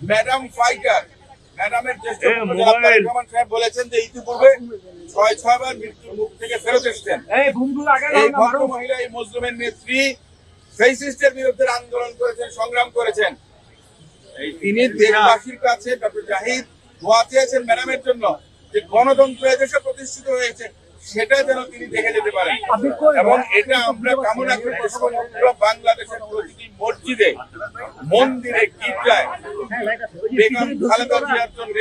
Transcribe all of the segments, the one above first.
Madam fighter ম্যাডামের জ্যেষ্ঠ রহমান সাহেব বলেছেন যে ইতিপূর্বে ৬ বার মৃত্যুর মুখ থেকে ফেরত এসেছেন। এই ভদ্র মহিলা এই মজলুমের নেত্রী ফেসিস্টের বিরুদ্ধে আন্দোলন করেছেন, সংগ্রাম করেছেন। তিনি দেশবাসীর কাছে ডক্টর জাহিদ দোয়া চেয়েছেন ম্যাডামের জন্য যে গণতন্ত্র এদেশে প্রতিষ্ঠিত হয়েছে সেটা যেন তিনি দেখে যেতে পারেন, এবং এটা আমরা কামনা করি সমগ্র বাংলাদেশের প্রতিটি মসজিদে, মন্দিরে, গির্জায় বেগম খালেদা জিয়ার জন্য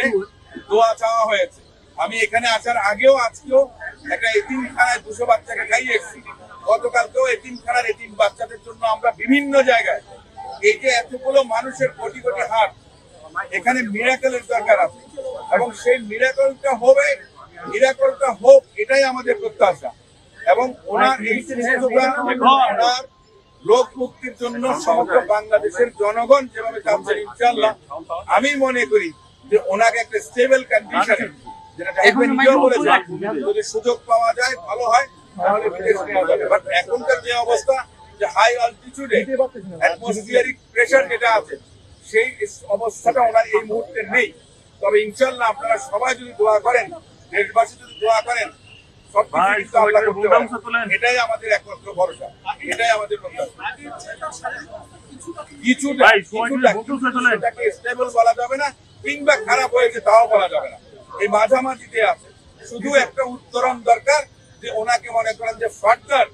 দোয়া চাওয়া হয়েছে। আমি এখানে আসার আগেও আজকেও একটা এতিমখানায় 200 বাচ্চাকে খাইয়ে এসেছি। গতকালকেও এতিমখানার এতিম বাচ্চাদের জন্য আমরা বিভিন্ন জায়গায়, এই যে এতগুলো মানুষের কোটি কোটি হাত, এখানে মিরাকেলের দরকার আছে, এবং সেই মিরাকেলটা হোক এটাই আমাদের প্রত্যাশা। এবং ওনার এই ওনার লোক মুক্তির জন্য সমগ্র বাংলাদেশের জনগণ যেভাবে চাচ্ছে, ইনশাআল্লাহ আমি মনে করি যে ওনাকে একটা স্টেবল কন্ডিশনে, যেটা নিজেও বলেছে, যদি সুযোগ পাওয়া যায় ভালো হয়, তাহলে বিদেশ নেওয়া যাবে। বাট এখনকার যে অবস্থা, যে হাই অল্টিটিউডে অ্যাটমসফিয়ারিক প্রেসার যেটা আছে, সেই অবস্থাটা ওনার এই মুহূর্তে নেই। তবে ইনশাআল্লাহ আপনারা সবাই যদি দোয়া করেন, দেশবাসী যদি দোয়া করেন, সবকিছু আল্লাহ করতে পারেন। এটাই আমাদের একমাত্র ভরসা, এটাই আমাদের প্রত্যাশা। কিছুটাকে স্টেবল বলা যাবে না, কিংবা খারাপ হয়েছে তাও বলা যাবে না, এই মাঝামাঝিতে আছে। শুধু একটা উত্তরণ দরকার, যে ওনাকে মনে করেন যে ফার্দার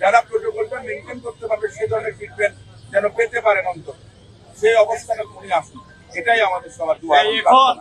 যারা প্রোটোকলটা মেনটেন করতে পারবে সে ধরনের ট্রিটমেন্ট যেন পেতে পারেন, অন্তত সেই অবস্থাটা উনি আসুন, এটাই আমাদের সবার দোয়া।